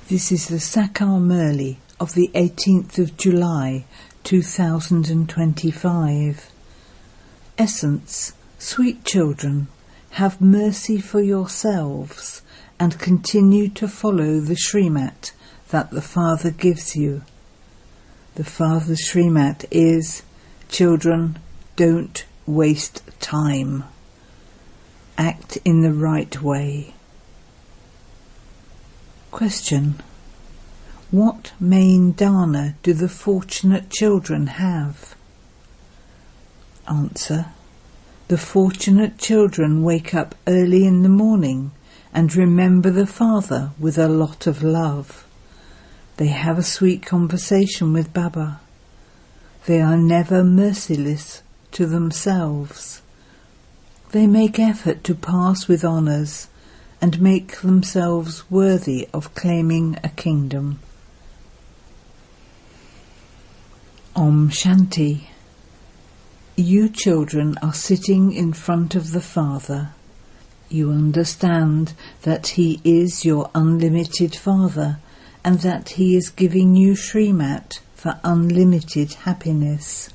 This is the Sakar Murli of the 18th of July 2025. Essence: sweet children, have mercy for yourselves and continue to follow the Srimat that the Father gives you. The Father's Srimat is, children, don't waste time. Act in the right way. Question: what main dana do the fortunate children have? Answer: the fortunate children wake up early in the morning and remember the Father with a lot of love. They have a sweet conversation with Baba. They are never merciless to themselves. They make effort to pass with honours and make themselves worthy of claiming a kingdom. Om Shanti. You children are sitting in front of the Father. You understand that He is your unlimited Father and that He is giving you Srimat for unlimited happiness.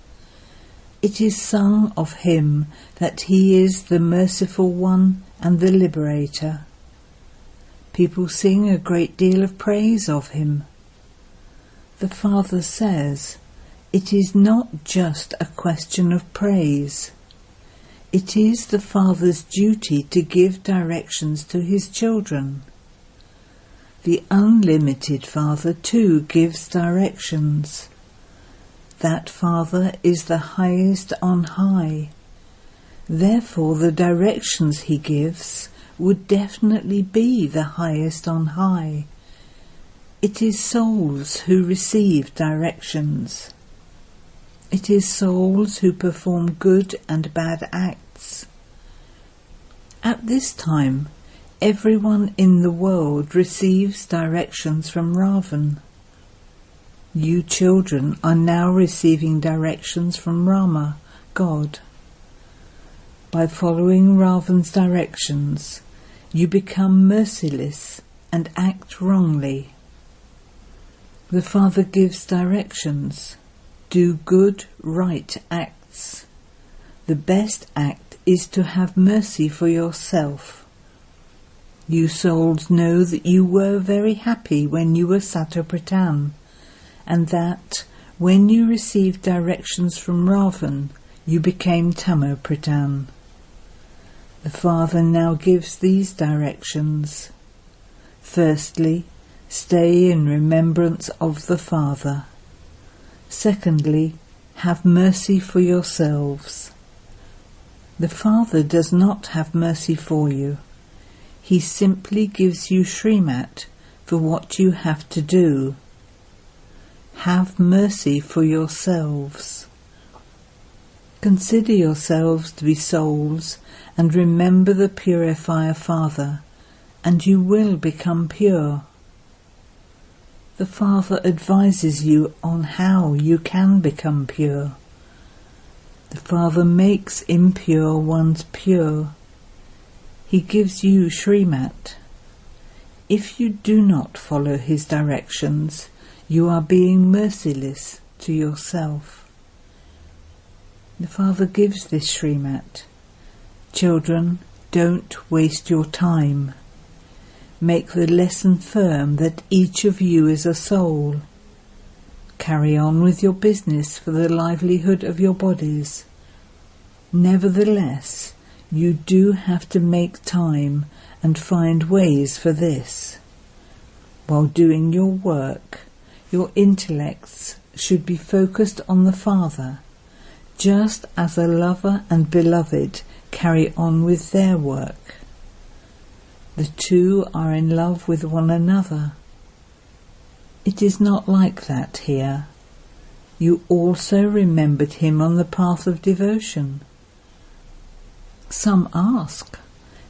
It is sung of Him that He is the merciful one and the liberator. People sing a great deal of praise of Him. The Father says, it is not just a question of praise. It is the Father's duty to give directions to His children. The unlimited Father too gives directions. That Father is the highest on high. Therefore the directions He gives would definitely be the highest on high. It is souls who receive directions. It is souls who perform good and bad acts. At this time, everyone in the world receives directions from Ravan. You children are now receiving directions from Brahma, God. By following Ravan's directions, you become merciless and act wrongly. The Father gives directions. Do good, right acts. The best act is to have mercy for yourself. You souls know that you were very happy when you were Satopratan, and that when you received directions from Ravan, you became Tamopratan. The Father now gives these directions. Firstly, stay in remembrance of the Father. Secondly, have mercy for yourselves. The Father does not have mercy for you. He simply gives you Srimat for what you have to do. Have mercy for yourselves. Consider yourselves to be souls and remember the Purifier Father, and you will become pure. The Father advises you on how you can become pure. The Father makes impure ones pure. He gives you Srimat. If you do not follow His directions, you are being merciless to yourself. The Father gives this Srimat. Children, don't waste your time. Make the lesson firm that each of you is a soul. Carry on with your business for the livelihood of your bodies. Nevertheless, you do have to make time and find ways for this. While doing your work, your intellects should be focused on the Father, just as a lover and beloved carry on with their work. The two are in love with one another. It is not like that here. You also remembered Him on the path of devotion. Some ask,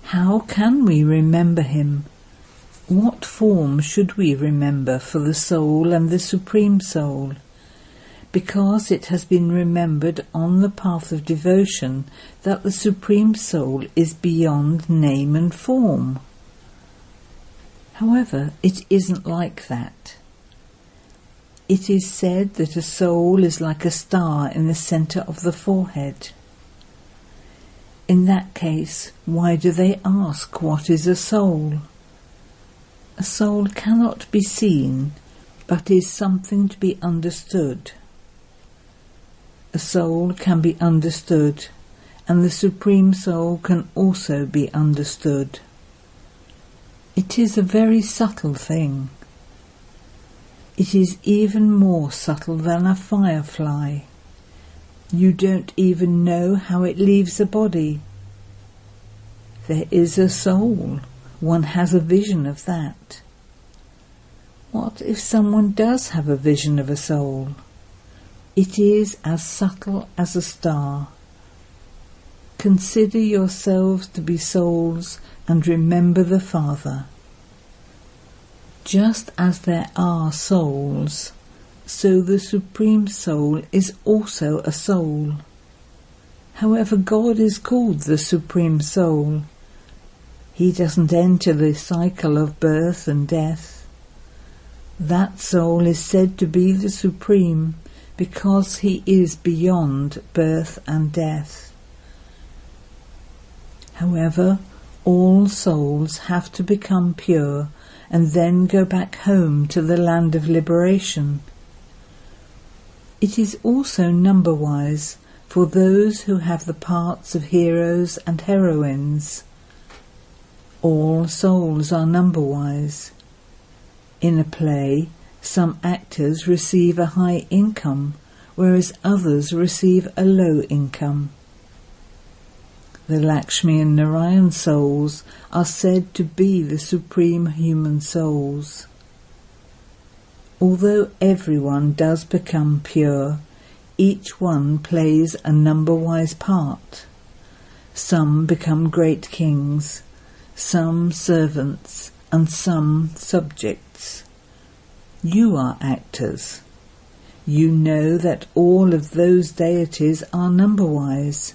how can we remember Him? What form should we remember for the soul and the Supreme Soul? Because it has been remembered on the path of devotion that the Supreme Soul is beyond name and form. However, it isn't like that. It is said that a soul is like a star in the centre of the forehead. In that case, why do they ask what is a soul? A soul cannot be seen, but is something to be understood. A soul can be understood, and the Supreme Soul can also be understood. It is a very subtle thing. It is even more subtle than a firefly. You don't even know how it leaves a body. There is a soul. One has a vision of that. What if someone does have a vision of a soul? It is as subtle as a star. Consider yourselves to be souls and remember the Father. Just as there are souls, so the Supreme Soul is also a soul. However, God is called the Supreme Soul. He doesn't enter the cycle of birth and death. That soul is said to be the Supreme because he is beyond birth and death. However, all souls have to become pure and then go back home to the land of liberation. It is also number-wise for those who have the parts of heroes and heroines. All souls are number-wise. In a play, some actors receive a high income, whereas others receive a low income. The Lakshmi and Narayan souls are said to be the supreme human souls. Although everyone does become pure, each one plays a number-wise part. Some become great kings, some servants, and some subjects. You are actors. You know that all of those deities are number-wise.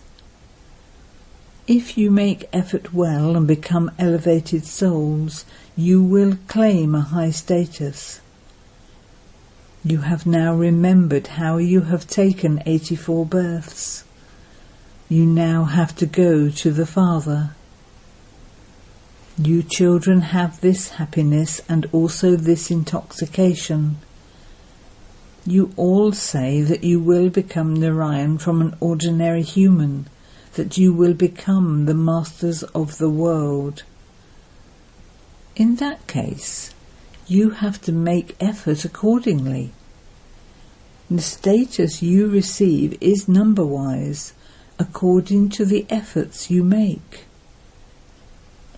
If you make effort well and become elevated souls, you will claim a high status. You have now remembered how you have taken 84 births. You now have to go to the Father. You children have this happiness and also this intoxication. You all say that you will become Narayan from an ordinary human, that you will become the masters of the world. In that case, you have to make effort accordingly. The status you receive is number-wise, according to the efforts you make.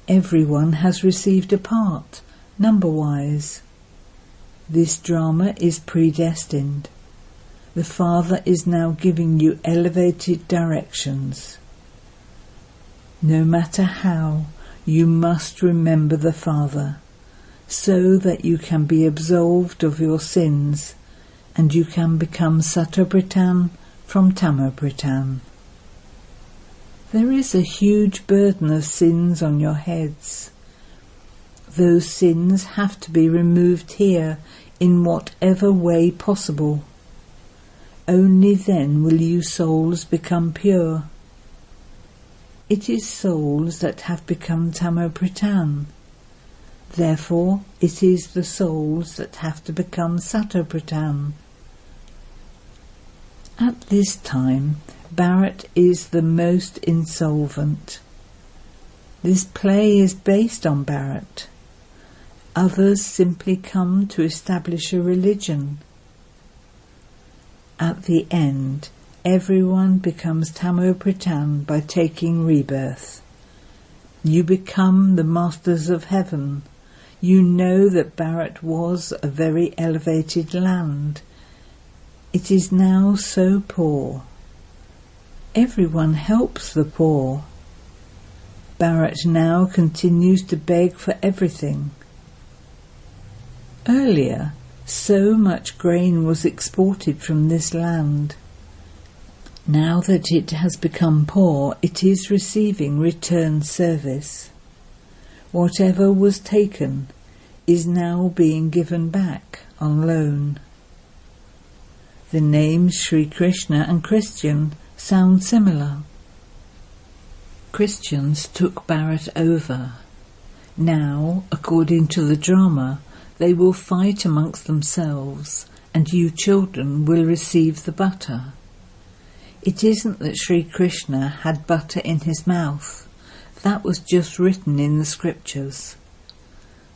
Everyone has received a part, number-wise. This drama is predestined. The Father is now giving you elevated directions. No matter how, you must remember the Father, so that you can be absolved of your sins, and you can become Sattvapritan from Tamapritan. There is a huge burden of sins on your heads. Those sins have to be removed here in whatever way possible. Only then will you souls become pure. It is souls that have become Tamapritan. Therefore, it is the souls that have to become Sattvapritan. At this time, Bharat is the most insolvent. This play is based on Bharat. Others simply come to establish a religion. At the end, everyone becomes Tamapritan by taking rebirth. You become the masters of heaven. You know that Bharat was a very elevated land. It is now so poor. Everyone helps the poor. Bharat now continues to beg for everything. Earlier, so much grain was exported from this land. Now that it has become poor, it is receiving return service. Whatever was taken, is now being given back on loan. The names Sri Krishna and Christian sound similar. Christians took Bharat over. Now, according to the drama, they will fight amongst themselves, and you children will receive the butter. It isn't that Sri Krishna had butter in his mouth. That was just written in the scriptures.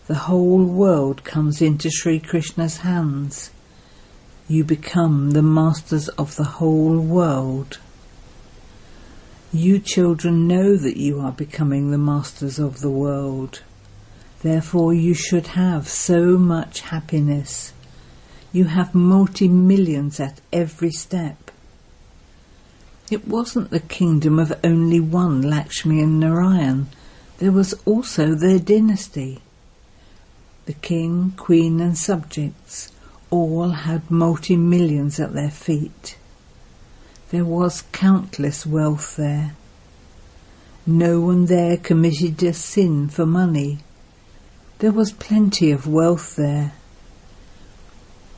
The whole world comes into Sri Krishna's hands. You become the masters of the whole world. You children know that you are becoming the masters of the world. Therefore you should have so much happiness. You have multi-millions at every step. It wasn't the kingdom of only one Lakshmi and Narayan. There was also their dynasty. The king, queen and subjects all had multi-millions at their feet. There was countless wealth there. No one there committed a sin for money. There was plenty of wealth there.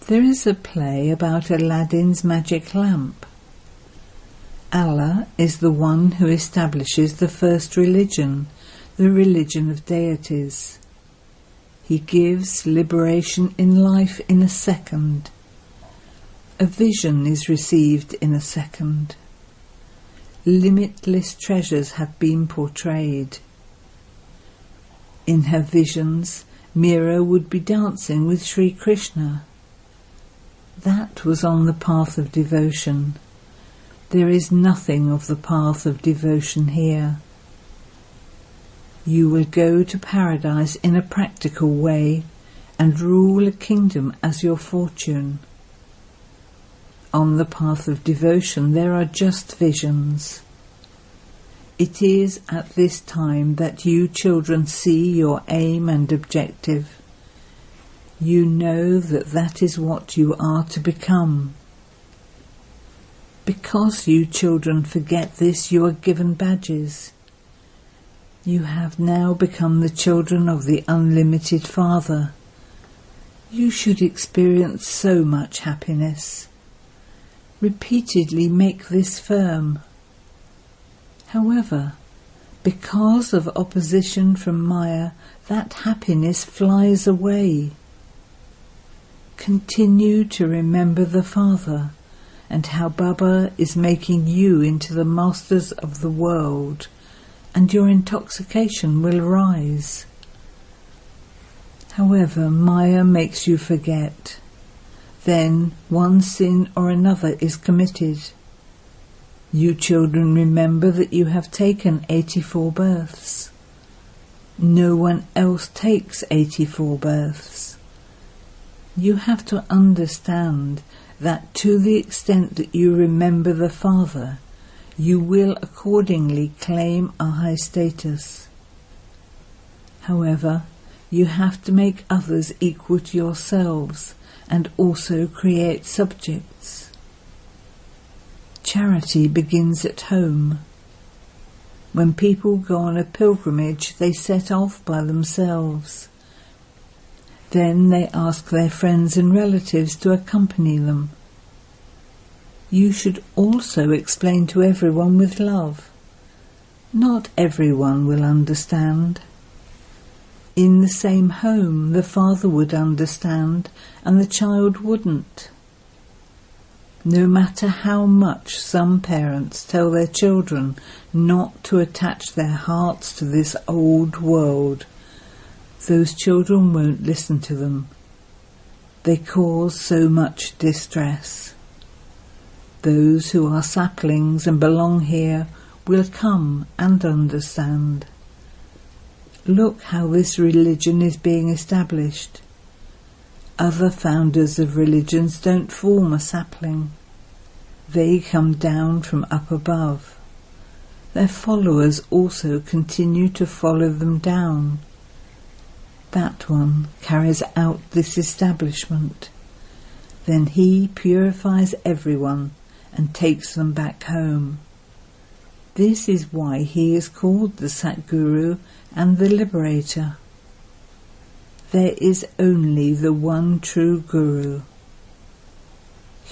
There is a play about Aladdin's magic lamp. Allah is the one who establishes the first religion, the religion of deities. He gives liberation in life in a second. A vision is received in a second. Limitless treasures have been portrayed. In her visions, Meera would be dancing with Sri Krishna. That was on the path of devotion. There is nothing of the path of devotion here. You will go to paradise in a practical way and rule a kingdom as your fortune. On the path of devotion there are just visions. It is at this time that you children see your aim and objective. You know that that is what you are to become. Because you children forget this, you are given badges. You have now become the children of the unlimited Father. You should experience so much happiness. Repeatedly make this firm. However, because of opposition from Maya, that happiness flies away. Continue to remember the Father and how Baba is making you into the masters of the world, and your intoxication will rise. However, Maya makes you forget. Then one sin or another is committed. You children remember that you have taken 84 births. No one else takes 84 births. You have to understand that to the extent that you remember the Father, you will accordingly claim a high status. However, you have to make others equal to yourselves and also create subjects. Charity begins at home. When people go on a pilgrimage, they set off by themselves. Then they ask their friends and relatives to accompany them. You should also explain to everyone with love. Not everyone will understand. In the same home, the father would understand and the child wouldn't. No matter how much some parents tell their children not to attach their hearts to this old world, those children won't listen to them. They cause so much distress. Those who are saplings and belong here will come and understand. Look how this religion is being established. Other founders of religions don't form a sapling. They come down from up above. Their followers also continue to follow them down. That one carries out this establishment. Then he purifies everyone and takes them back home. This is why he is called the Satguru and the Liberator. there is only the one true Guru.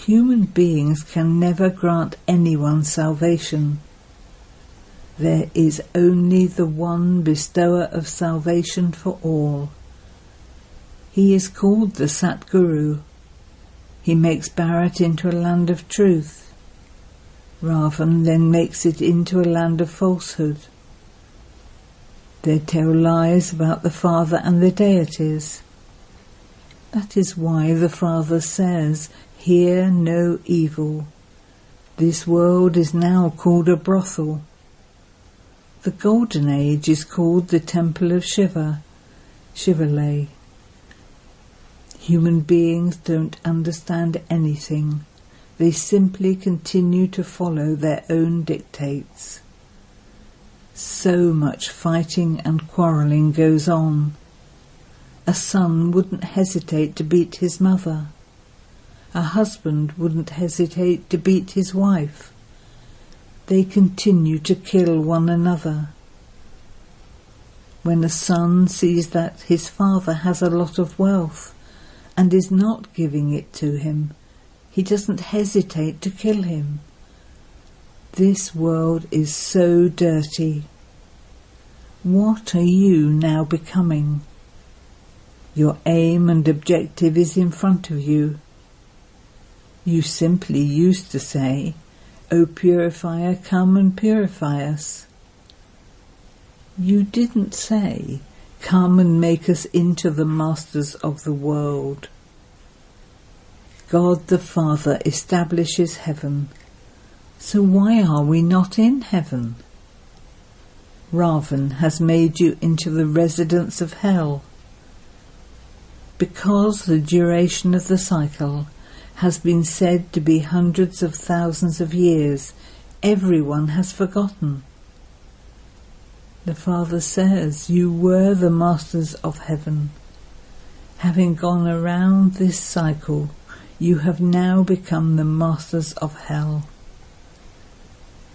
Human beings can never grant anyone salvation. There is only the one bestower of salvation for all. He is called the Satguru. He makes Bharat into a land of truth. Ravan then makes it into a land of falsehood. They tell lies about the Father and the deities. That is why the Father says, "Hear no evil." This world is now called a brothel. The Golden Age is called the Temple of Shiva, Shivalay. Human beings don't understand anything. They simply continue to follow their own dictates. So much fighting and quarrelling goes on. A son wouldn't hesitate to beat his mother. A husband wouldn't hesitate to beat his wife. They continue to kill one another. When a son sees that his father has a lot of wealth and is not giving it to him, he doesn't hesitate to kill him. This world is so dirty. What are you now becoming? Your aim and objective is in front of you. You simply used to say, "O purifier, come and purify us." You didn't say, "Come and make us into the masters of the world." God the Father establishes heaven. So why are we not in heaven? Ravan has made you into the residents of hell. Because the duration of the cycle has been said to be hundreds of thousands of years, everyone has forgotten. The Father says, you were the masters of heaven. Having gone around this cycle, you have now become the masters of hell.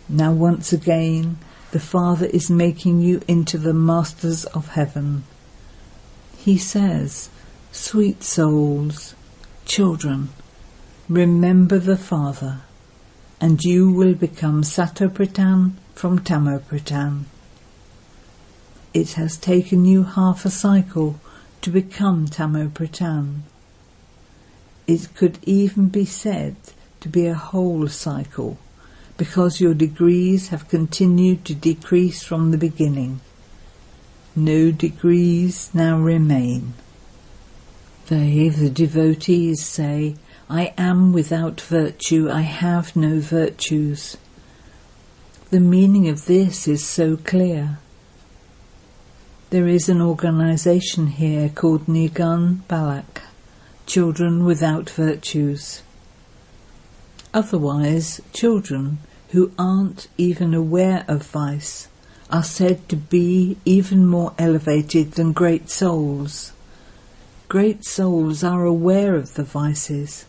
Now once again, the Father is making you into the masters of heaven. He says, "Sweet souls, children, remember the Father, and you will become Satopritan from Tamopritan." It has taken you half a cycle to become Tamopritan. It could even be said to be a whole cycle, because your degrees have continued to decrease from the beginning. No degrees now remain. They, the devotees, say, "I am without virtue, I have no virtues." The meaning of this is so clear. There is an organization here called Nigun Balak, children without virtues. Otherwise, children who aren't even aware of vice are said to be even more elevated than great souls. Great souls are aware of the vices.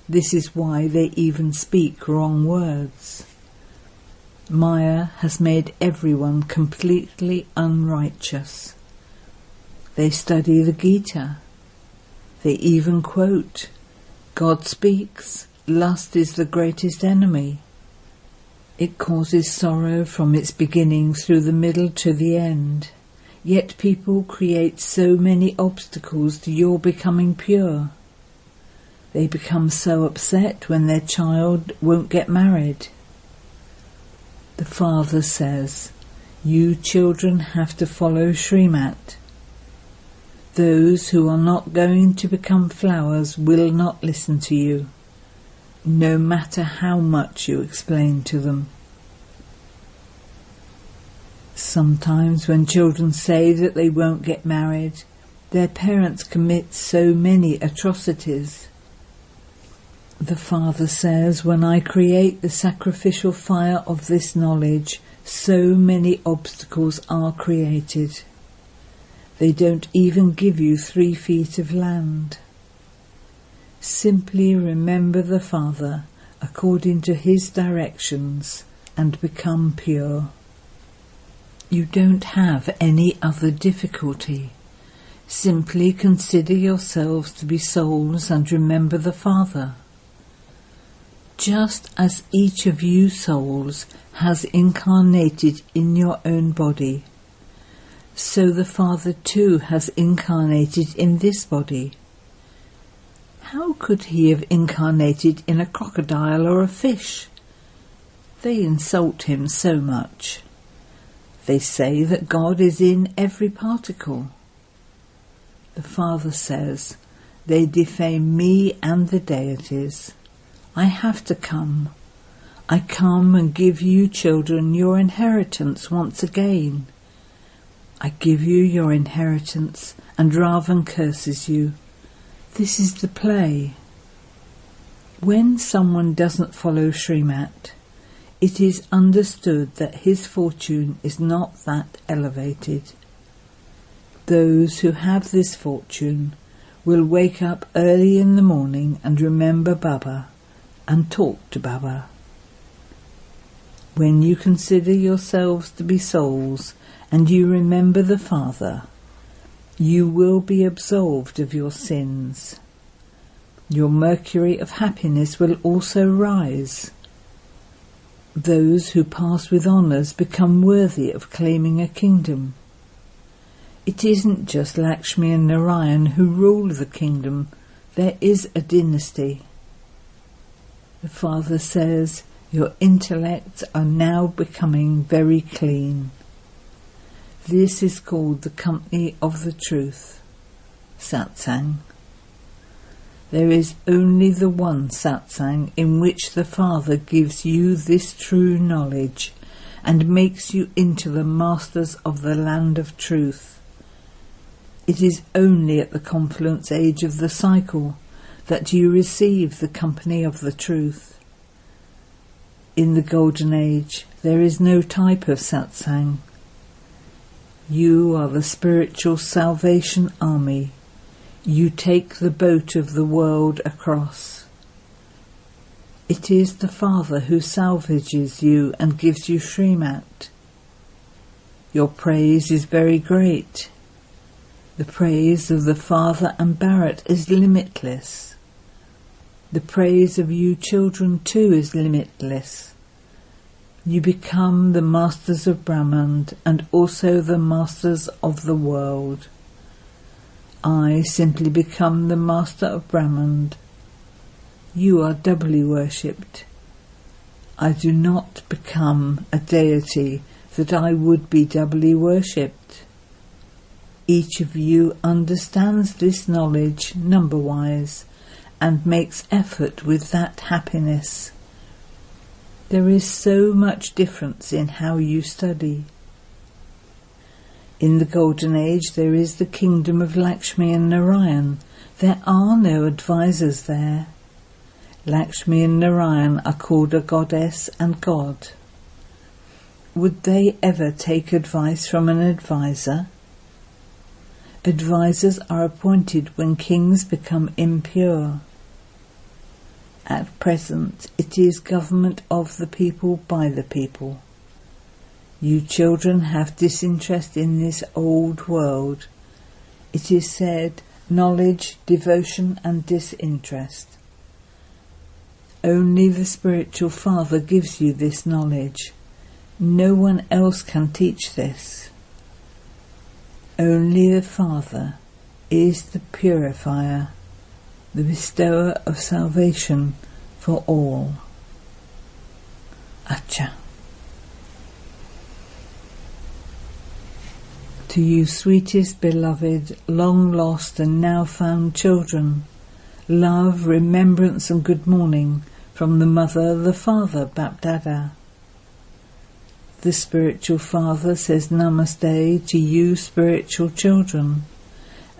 This is why they even speak wrong words. Maya has made everyone completely unrighteous. They study the Gita. They even quote, "God speaks, lust is the greatest enemy. It causes sorrow from its beginning through the middle to the end. Yet people create so many obstacles to your becoming pure." They become so upset when their child won't get married. The Father says, you children have to follow Srimat. Those who are not going to become flowers will not listen to you, no matter how much you explain to them. Sometimes when children say that they won't get married, their parents commit so many atrocities. The Father says, when I create the sacrificial fire of this knowledge, so many obstacles are created. They don't even give you 3 feet of land. Simply remember the Father according to his directions and become pure. You don't have any other difficulty. Simply consider yourselves to be souls and remember the Father. Just as each of you souls has incarnated in your own body, so the Father too has incarnated in this body. How could he have incarnated in a crocodile or a fish? They insult him so much. They say that God is in every particle. The Father says, they defame me and the deities. I have to come. I come and give you children your inheritance once again. I give you your inheritance, and Ravan curses you. This is the play. When someone doesn't follow Srimat, it is understood that his fortune is not that elevated. Those who have this fortune will wake up early in the morning and remember Baba and talk to Baba. When you consider yourselves to be souls and you remember the Father, you will be absolved of your sins. Your mercury of happiness will also rise. Those who pass with honours become worthy of claiming a kingdom. It isn't just Lakshmi and Narayan who rule the kingdom, there is a dynasty. The Father says, your intellects are now becoming very clean. This is called the company of the truth, satsang. There is only the one satsang in which the Father gives you this true knowledge and makes you into the masters of the land of truth. It is only at the confluence age of the cycle that you receive the company of the truth. In the golden age there is no type of satsang. You are the spiritual salvation army. You take the boat of the world across. It is the Father who salvages you and gives you Srimat. Your praise is very great. The praise of the Father and Bharat is limitless. The praise of you children too is limitless. You become the masters of Brahman and also the masters of the world. I simply become the master of Brahman. You are doubly worshipped. I do not become a deity that I would be doubly worshipped. Each of you understands this knowledge number-wise and makes effort with that happiness. There is so much difference in how you study. In the Golden Age there is the kingdom of Lakshmi and Narayan. There are no advisors there. Lakshmi and Narayan are called a goddess and god. Would they ever take advice from an advisor? Advisors are appointed when kings become impure. At present it is government of the people by the people. You children have disinterest in this old world. It is said, knowledge, devotion and disinterest. Only the spiritual Father gives you this knowledge. No one else can teach this. Only the Father is the purifier, the bestower of salvation for all. Acha. To you sweetest beloved, long lost and now found children, love, remembrance and good morning from the Mother, the Father, BapDada. The spiritual Father says Namaste to you spiritual children,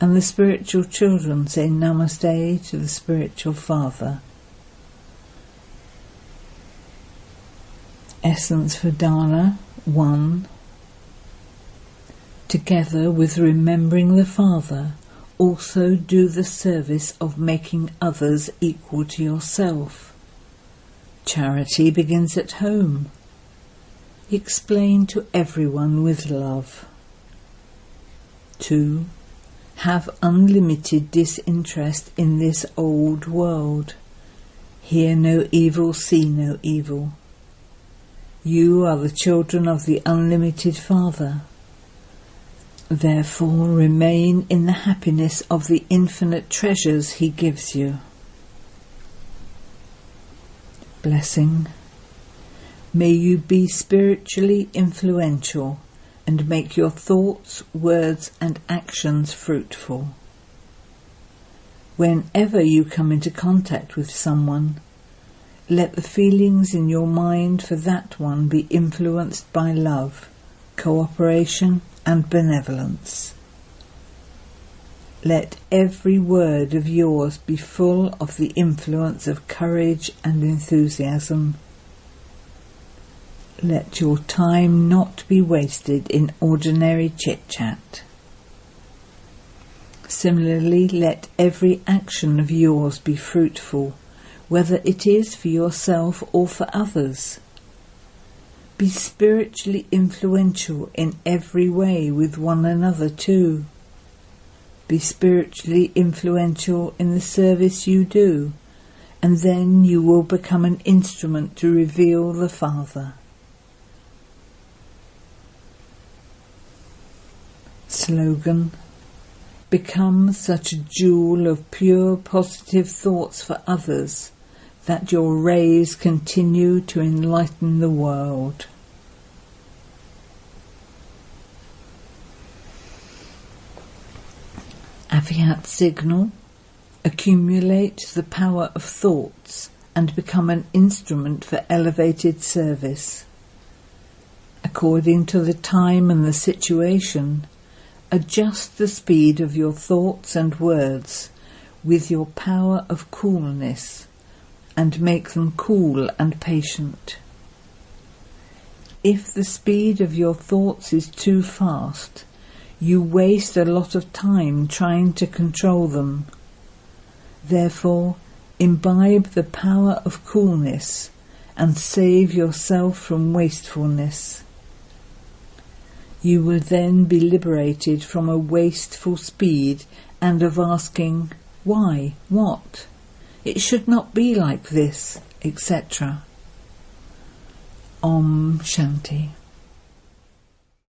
and the spiritual children say Namaste to the spiritual Father. Essence for Dana 1. Together with remembering the Father, also do the service of making others equal to yourself. Charity begins at home. Explain to everyone with love. 2. Have unlimited disinterest in this old world. Hear no evil, see no evil. You are the children of the unlimited Father. Therefore remain in the happiness of the infinite treasures He gives you. Blessing. May you be spiritually influential and make your thoughts, words and actions fruitful. Whenever you come into contact with someone, let the feelings in your mind for that one be influenced by love, cooperation and benevolence. Let every word of yours be full of the influence of courage and enthusiasm. Let your time not be wasted in ordinary chit-chat. Similarly, let every action of yours be fruitful, whether it is for yourself or for others. Be spiritually influential in every way with one another too. Be spiritually influential in the service you do, and then you will become an instrument to reveal the Father. Slogan. Become such a jewel of pure positive thoughts for others that your rays continue to enlighten the world. Avyakt signal. Accumulate the power of thoughts and become an instrument for elevated service. According to the time and the situation, adjust the speed of your thoughts and words with your power of coolness and make them cool and patient. If the speed of your thoughts is too fast, you waste a lot of time trying to control them. Therefore, imbibe the power of coolness and save yourself from wastefulness. You will then be liberated from a wasteful speed and of asking, why, what, it should not be like this, etc. Om Shanti.